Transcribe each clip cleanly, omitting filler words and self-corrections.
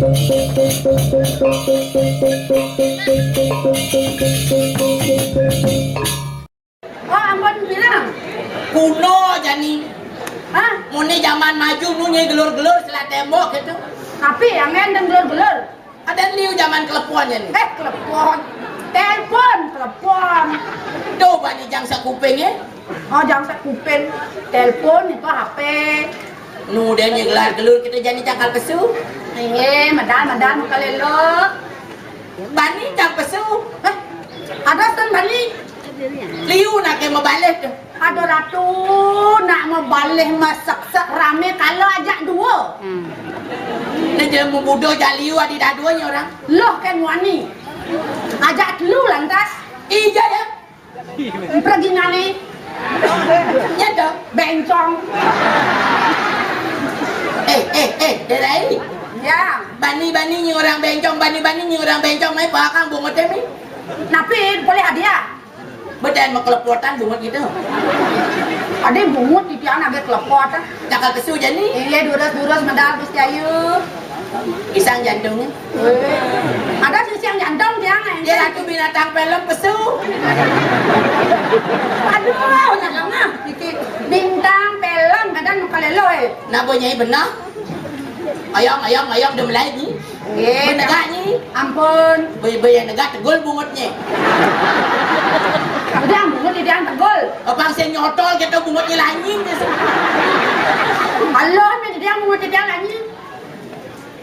Oh, ampun bilang. Kuno jani. Hah? Mune zaman maju nunye gelur-gelur selat tembok gitu. Tapi yang endeng gelur-gelur. Ada liu zaman kelepuannya nih. Telepon. Telepon, telepon. Tuh bani jangsa kupingnya. Oh, jangan sekupin. Telepon itu HP. Nu dia nyegelar gelur kita jadi cakal pesu. Madan kalelo. Bani cang pesu. Ada sen balik. Liu nak ke mabalik tuh. Ada ratu nak membalik masak rame kalau ajak dua. Dia jadi membudo jaliu adi dah duanya orang. Loh kan wani. Ajak lu lantas. Iya ya. Pergi ngani. Ya dong. Bencong. Derai. Ya. Bani ni orang bencong, bani ni orang bencong mai pakang bungut ni. Napin boleh hadiah. Bedan makelepotan bungut gitu. Ada bungut di tiang agak kelepot. Cakal kesu jani. Iya duras medal Gusti Ayu. Isang jantungnya. Ada sisi yang jantung tiang. Dia ratu binatang film pesu. Aduh, nak bintang film kadang kalelo Nabo nyai benar. Ayam dia ni. Menegak ni. Ampun. Bayi yang negak tegul bungutnya. Udah bungut di tiang tegul. Abang saya nyotol kita bungutnya lanying. Allah ni di tiang bungut di tiang lagi.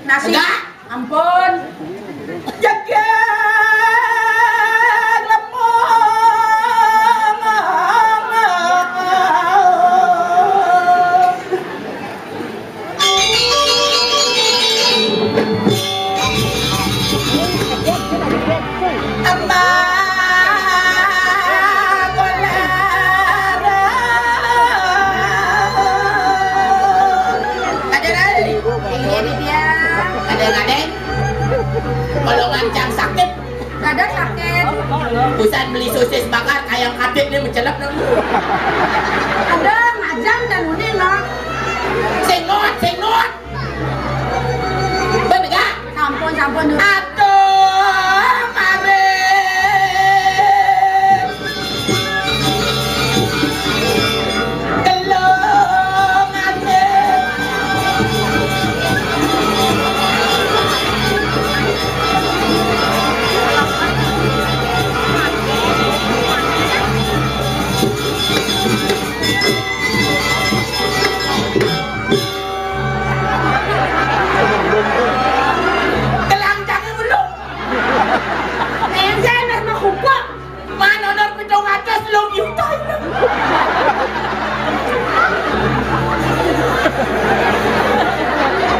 Nasi. Enggak. Ampun. Jaga kalau ngancang sakit, Ada sakit. usaha beli sosis bakar ayam kabit dia mencelap dong. Ada ngajam dan udah lah. Sengot. Bener gak? Sampun dulu. Atuh, mare. Gelong ate.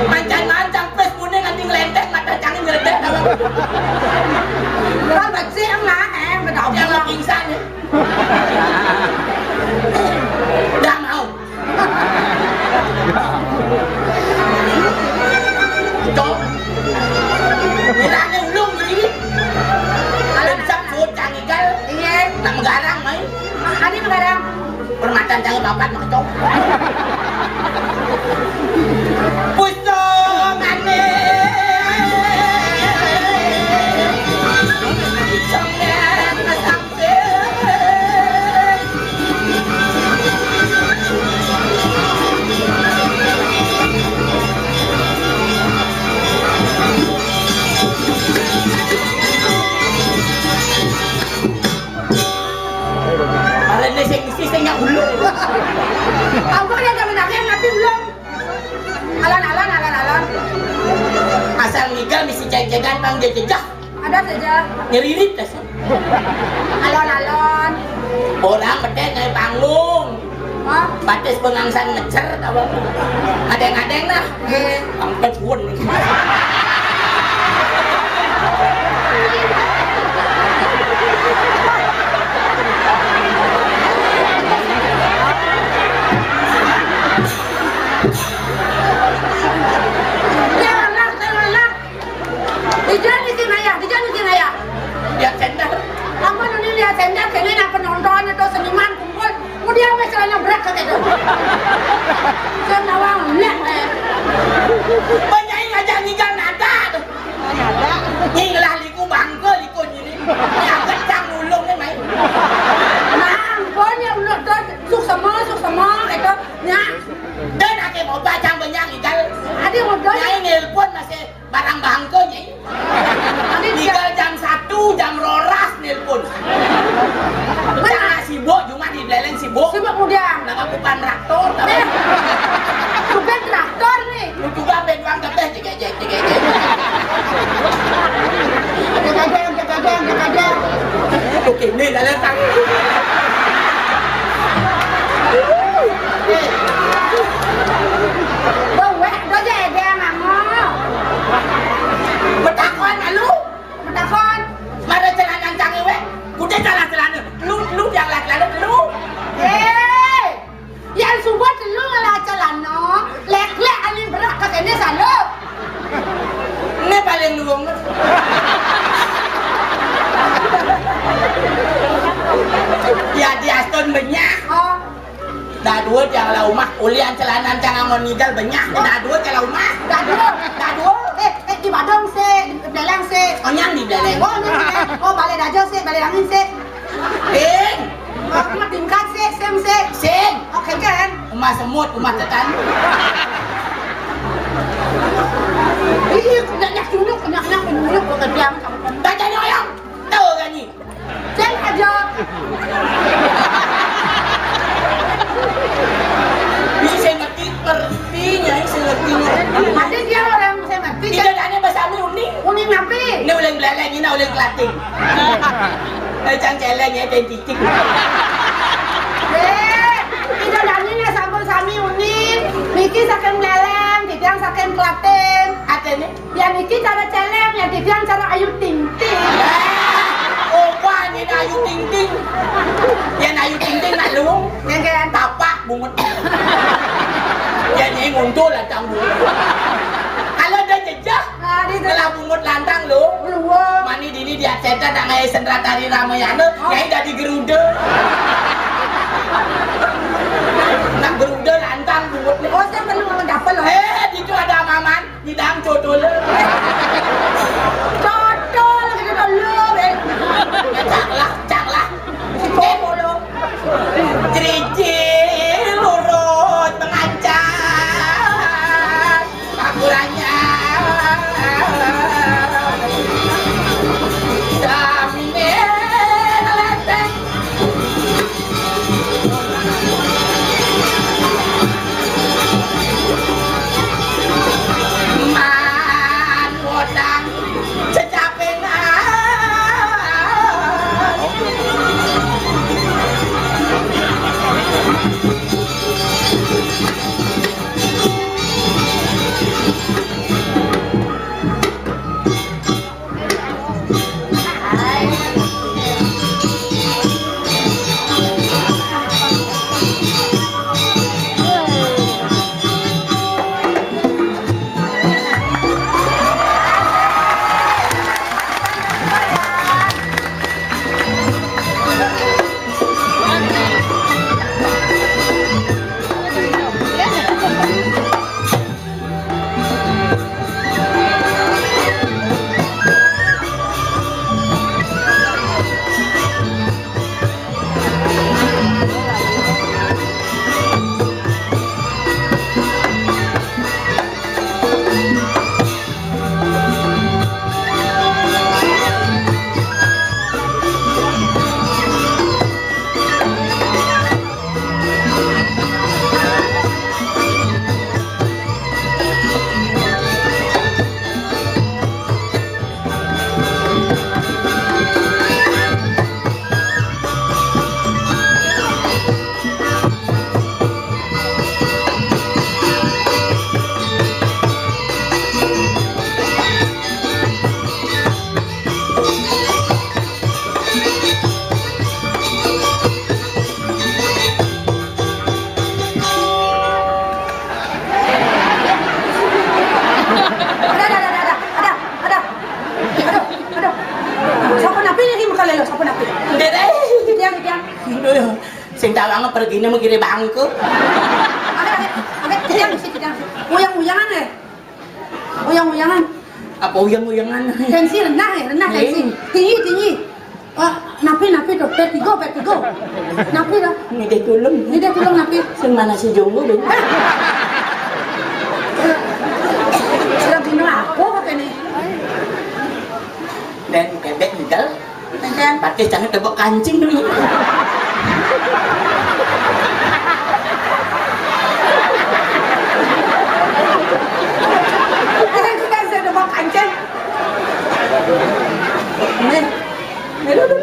Mancang pes kuning nanti ngelentek mata cangin ngelentek Có bạch riêng là em mà đọc yang pingsan ya. Dah mau. Cok. Kiranya ulung jadi. Kalau sabut cangin kal. Iya. Nak menggarang mai. Adi mengarang. Permatan cangin bapak nak cok. Pusong ane. Sing yang hulu. Aku dia kami nak nanti belum. Alon. Asal nigal mesti jaga bang jejak. Ada saja. Ngeririt dasar. Alon. Orang beden dari panggung. Hah? Batis pengangsan ngecer tahu. Adeng nah. Sampai pun. Lihat sender. Apa nih lihat sender kalian apa penonton atau seniman kumpul kemudian misalnya berat gitu. Saya nawang lek. Banyak ngajak nigal nada. masih barang bangkonya. Tinggal jam 1, jam roras nelpon. Jangan sibuk, cuma di beleng sibuk. Sibuk mudiang. Nama bukan traktor, tapi Bukan traktor nih. lu juga benuang kebeh jegejek. Jaga. Oke, ini dah letak. Bawa do jaga mamo. Betakon lu. Betakon. Mada celana canggih we. Kuda celana. Lu yang lak-lak lu. Yang subuh lu ngalah celana. Lek ani berak katanya salo. Ini paling luang. Ya di Aston banyak. Oh. Dah dua yang lau mah. Ulian celana canggih ngonidal banyak. Dah dua ke lau mah. Dah dua. Di Badung se, di Beleng se. Oh yang di beleng. Oh, balai dajo se, balai angin se. Rumah tingkat se, sem se. Sing. Oke kan? Rumah semut, rumah tetan. Ih, kenyak junuk kediam. Baca nyoyong. Tahu kan ni? Sen aja. Bisa ngerti pertinya, bisa ngerti. Ada dia orang saya ngerti. Tidak ada bahasa unik. Uning napi. Ini ulang belakang, ini ulang kelating. Macam celengnya dan titik. Tidak daninya sampun sami uning. Niki saking leleng, titiang saking klaten. Ada ni? Yang niki cara celeng, yang titiang cara ayu ting ting. Oh, wah ni dah ayu ting ting. Yang ayu ting ting nak luang. Yang kan? Tapak bungut. Yang ni muncul lah campur. Kalau dah jejak, kalau bungut lantang lu. Luang. Mani dini dia cetak nak ngai sendra tari Ramayana, yang dah digeruda. Nak geruda lantang bungut ni. Oh, saya perlu dapat loh. Itu ada maman di dalam codol. Codol kita dulu, Caklah. Polo. Ceriji lurut mengancam akurannya. Damine leteng. Man wodang cecapengan. Sing tawang pergi ni mengkiri bangku. Ada yang di situ, uyang-uyangan ya? Uyang-uyangan. Apa uyang-uyangan? Tensi rendah ya, rendah tensi. Tinggi. Oh, napi tuh, P3. Napi dah. Ni dia tolong napi. Sing mana si Jonggo ben? Sudah bina. Pen kebek nidal. Tengken. Pakai jangan tebak kancing dulu. Kita sudah mau kancing. Nih. Dulu.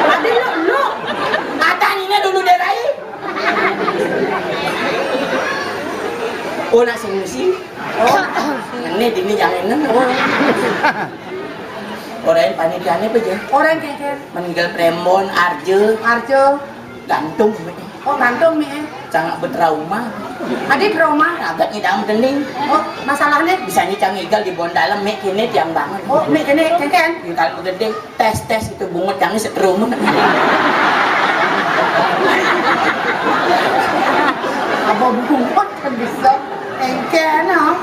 Adi lu. Matanya dulu derai. Oh nak sing. Oh. Ini dini jangan orang panitianya apa aja? Orang kengken. Meninggal Premon, Arjo, gantung. Oh gantung nih. Sangat bertrauma. Adik trauma. Agak ngidam dening. Oh masalahnya. Bisa nyicang igal di bon dalam mek kene tiang banget. Oh mek kene kengken. Kalau gede tes itu bungut yang setrum. Apa bungut kan bisa kengken ah.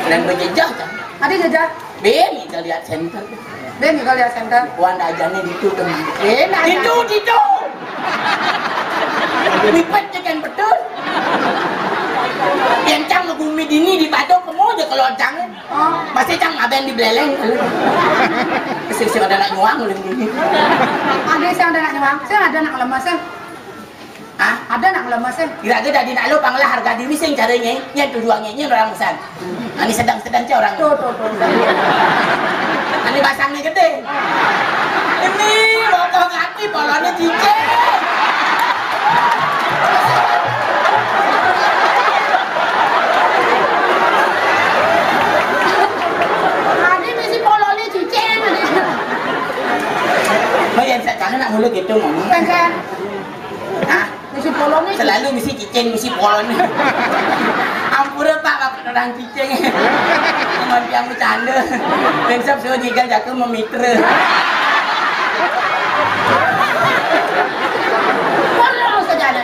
Dan berjejah kan. Adik jajah. Ben kita lihat center. Ben juga lihat center. Puan ajannya itu teman. Ben Itu. Lipatnya kan betul. Yang cang ngegumi dini di badok kamu aja kalau cangnya. Oh. Masih cang aben di beleleng. Kesih ada nak nyuang oleh ini. Ada yang ada nak nyuang. Saya ada nak lemasnya. Ah, Ada nak lemasnya. kira-kira dari nak lo panglah harga diri sing caranya. Yang tujuannya orang besar. Ini sedang-sedang orang. Tuh. Ini basangnya gede. Ini bokong hati polonnya cicek. Adik mesti pololnya cicing. Yang saya kangen nak mulu gitu ngomong. Kengken. Ah, Mesti pololnya. selalu misi cicing, misi polon. Ampura pak, bapak orang cicing. Ngomong yang bercanda. Bensap suruh jigal jaga memitra. Polol saja ada.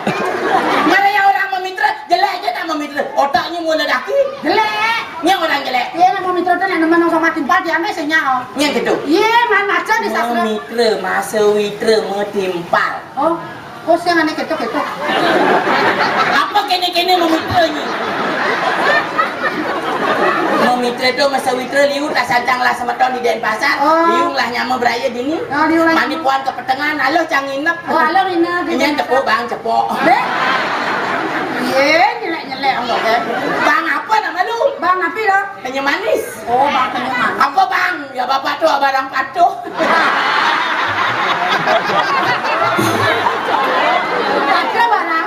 Mana yang orang memitra, jelek aja tak memitra. Otaknya mulai daki. Jelek. Yang orang jelek. Iya nak mau mitra tu nak nemen sama timpal dia ambil senyal. Yang gitu. Iya man macam di sastra. Memitra, masa witra metimpal. Oh siang aneh ketok. Apa kene-kene memitra ni? Memitra tu masa witra liu tak sancang lah sama tahun di Denpasar. Liung lah nyama beraya dini. Oh dia ulang. Mandi puan ke pertengahan, aloh canginep. Oh halo Rina. Ini tepuk bang, cepok. Iya nyelek enggak kan? Bang apa nama lu? Bang api dah. Penyu manis. Oh bang penyeman. Apa bang? Ya bapak tu barang patuh. Patuh barang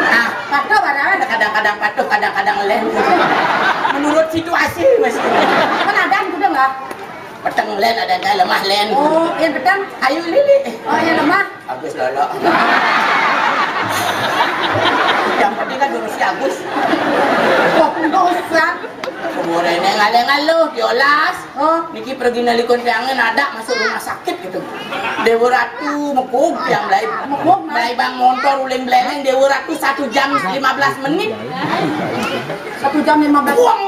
Ah, Patuh barang kadang-kadang patuh, kadang-kadang len. Menurut situasi mesti. Kan ada sudah enggak? Petang len ada lemah len. Oh yang pedang. Ayu lili. Oh yang lemah. Agus lolo. Yang penting kan dulu si Agus. Oh dosa. Kemudian ngaleng-ngaleng diolas. Oh Niki pergi nalikon tiangan ada masuk rumah sakit gitu. Dewa Ratu mekuk yang mulai bang motor uling beleng Dewa Ratu 1 jam 15 menit. 1 jam 15. Buang.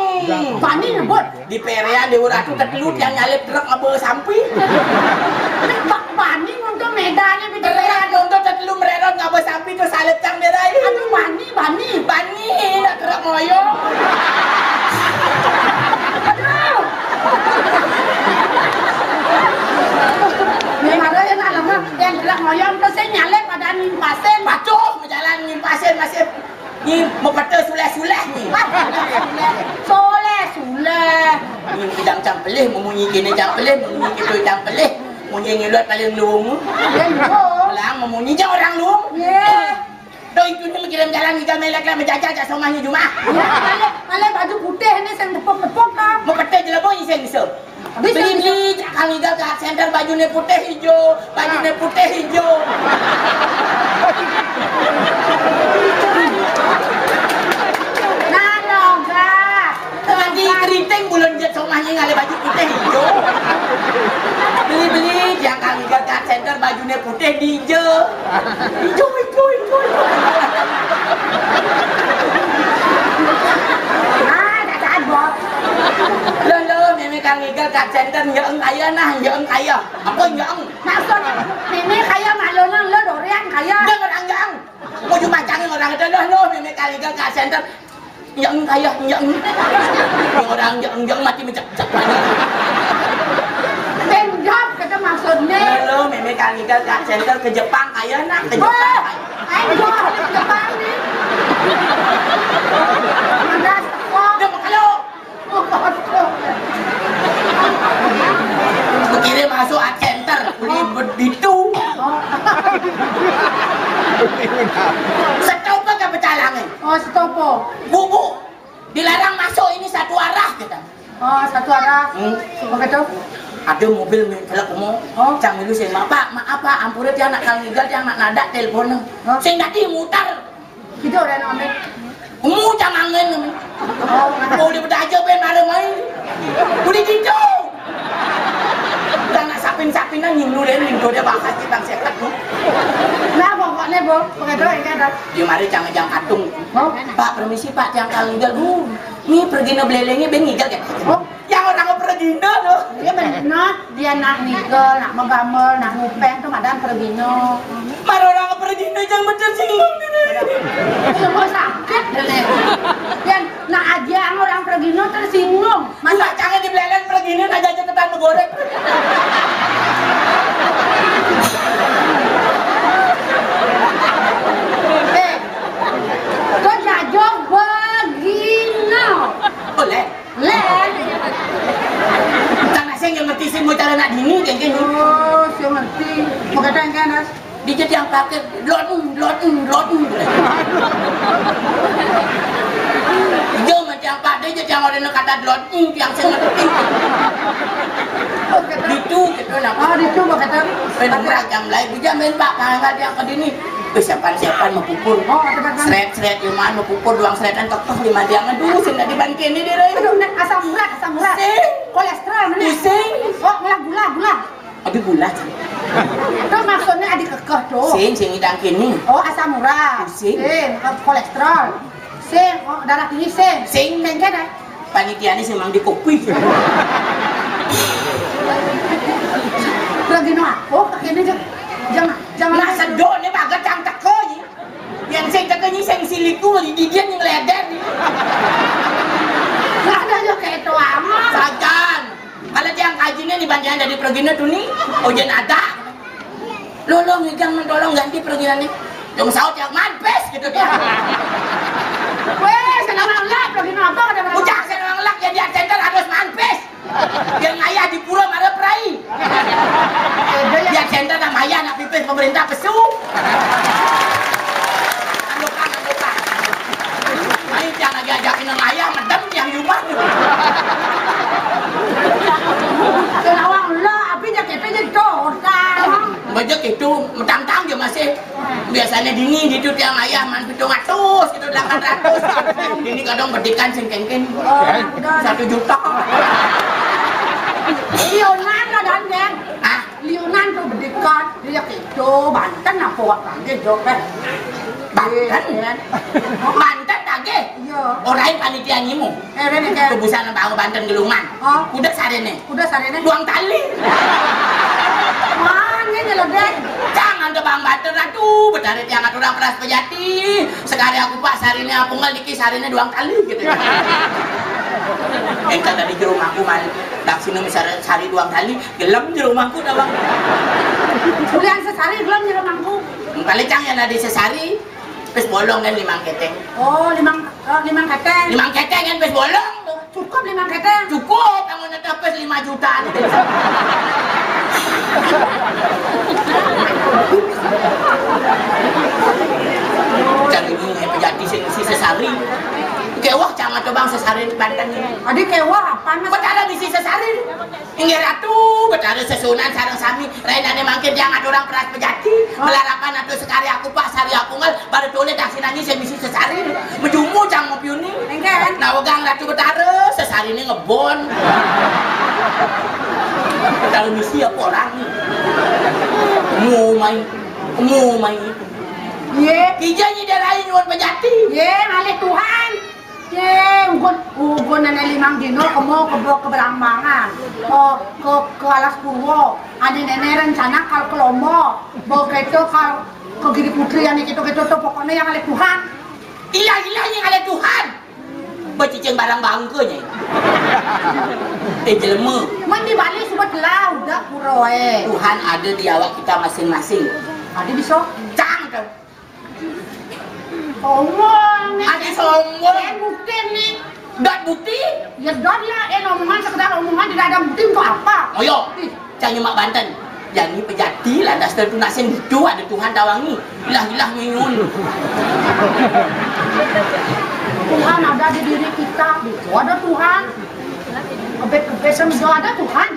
Pani nebut. Di Perea Dewa Ratu tertelut yang nyalip truk ngebel sampi. Pak Pani untuk medannya di Perea nonton tertelut mererot ngebel sampi terus salip cang derai. Aduh Pani. Bani nak truk moyong. Aduh. Yang ada yang nak lemah, yang gerak ngoyong tu saya nyalek pada nimpasen. Patuh berjalan ngimpasin masih ni mau kata suleh-suleh ni. Soleh. Ni bidang cang pelih, memunyi kini cang pelih, memunyi kita cang pelih. Munyi ngilut paling lung. Yang oh. Lang memunyi je orang lung. Ye. Do itu ni mengirim jalan ikan melek lah menjajah kat somahnya Jumat. Malai baju putih ni saya tepuk-tepuk kan. Mau kata je lah boy saya bisa. Beli Kang Igal kat center baju ni putih hijau, baju ni putih hijau. Tadi keriting bulan jet somahnya ngalih baju putih hijau. Beli yang Kang Igal kat center baju ni putih hijau. Hijau. Tak ada. Lo meme Kang Igal kat center nyeeng kaya nah, nyeeng kaya. Apa nyeeng? Maksud ini kaya maklumnya lo dorian kaya. Dia orang nyeeng. Mau cuma cangin orang itu lo meme Kang Igal kat center. yang kaya yang orang yang mati mencak-cak Enjob kata maksudnya. lo mechanical center ke Jepang kaya nak ke Jepang Enjob ke Jepang nih. Ada kok. dia kalau kirim masuk art center beli begitu setau apa gak pecalangan Oh, stopo. bubu dilarang masuk ini satu arah kita Oh, satu arah. Begitu. ada mobil kalau kamu cang milu sih maaf pak ampura dia anak kang ngigal dia anak nada telepon sing tadi mutar Gitu orang nonton. mu cang angin Oh, dia beda aja ben malam main udah gitu udah nak sapin-sapinan nyinglu dia bakas di bang sekat tu nah pokoknya bu, begitu ini ada. dia mari cang jang katung Oh, pak permisi pak cang kang ngigal ini pergi nebelengnya ben ngigal kan oh, yang orang pergi loh dia benar, dia nak nigel, nak menggamel, nak ngupeng tuh madam pergino. mar orang pergi jangan macam singgung Semua sakit deh. Dan nak aja orang pergino tersinggung. masa jangan dibeleng pergi aja cepetan menggoreng Kau jajok begino. boleh Len. tanah saya yang ngerti sih mau cara nak dini kayak gini Oh, saya ngerti. Mau kata yang kanas. dijat yang pakai lot dia macam pak dia yang orang nak kata lot yang saya ngerti gitu nak Oh, itu mau kata. benar jam lain bija main pak kangen yang ke dini siapa mau pupur Oh, tempat mana? seret cuman mau pupur doang seretan kekeh lima dia aduh sih nggak dibangkin ini dia Aduh, nak asam urat. Sing. Kolesterol mana? Pusing. Oh, gula. aduh gula Itu maksudnya adik kekeh tuh. sing hidang kini Oh, asam urat. Sing. Kolesterol. Sing. Oh, darah tinggi sing. Sing. Sing kan? panitia ini memang di kopi Lagi no aku, ini jangan nah sedok ni bagat yang teko ni yang sing teko ni sing siliku di didian yang leder ni nggak ada juga kayak itu amat. sajan kalau yang kajinya di banjaran dari pergina tu ni ojen ada lo ngigang mendolong ganti pergina ni yang saut yang manpes gitu dia Weh, senang lak, lagi no apa ada berapa? ucap saya orang lak yang di center harus manpes yang ayah di pura ada perai dia center nama ayah nak pipis pemerintah pesu andukan ini jangan diajakin nama ayah medem yang rumah Senawang lah, api jaket aja dosa. bajak itu mentang-tang dia masih biasanya dini di tiang ayah man 700 itu 800 ini kadang bedikan singkengken 1 juta Lionan lah dan geng. ah Lionan tuh bedikan dia gitu Banten apa wak lagi jopet. Banten lagi Iya. orang panitia nyimu Ini kayak kebusan bangun Banten gelungan Oh. udah sarene udah sarene. luang tali Mana nyelodek? jangan ke bang Banten aduh bedari tiang orang peras pejati sekali aku pak sarine aku nggak dikis sarine luang tali gitu engkau tadi di rumahku man daksina misalnya sari luang tali gelem di rumahku dah bang Kuliah sesari belum nyelok mangku. paling cang yang ada sesari pes bolong kan 5 keteng Oh, limang keteng. 5 keteng kan pes bolong Cukup 5 keteng. cukup kamu nanti pes 5 juta cari ini pejati si sesari kewah jangan coba sesari di Banten ini Adik kewa apa mas? betara di si sesari ingat ratu betara sesunan sarang sami lainannya makin jangan orang peras pejati melarapan atau sekali aku pak sari aku ngal baru tulis daksi nani saya misi sesari menjumu cang mau piuni Engken. nah wegang ratu betara sesari ini ngebon betara misi apa orang nih mau main Ye, kijanya dia lain nyuan pejati ye, malih Tuhan. Ye, ugon na limang dino kemo ke Berambangan. Ke Alas Purwo. Ada nenek rencana kal ke Lombok. Bawa keto kal ke Giri Putri yang gitu tuh pokoknya yang malih Tuhan. ilah yang ada Tuhan Bercicing barang bangkanya. Jelema. Mandi balik subat lau dah kuroe. Tuhan ada di awak kita masing-masing. Ada bisa. Cang kau. Omong. Ada sombong. Bukti nih. Dat bukti. Ya dot lah. Omongan sekedar omongan tidak ada bukti untuk apa? Oh yo. Cang nyemak Banten. Yang ni pejati landas tertunasin itu ada Tuhan tawangi. Ilah mingun. Tuhan ada di diri kita. Itu ada Tuhan. Kebesan itu ada Tuhan.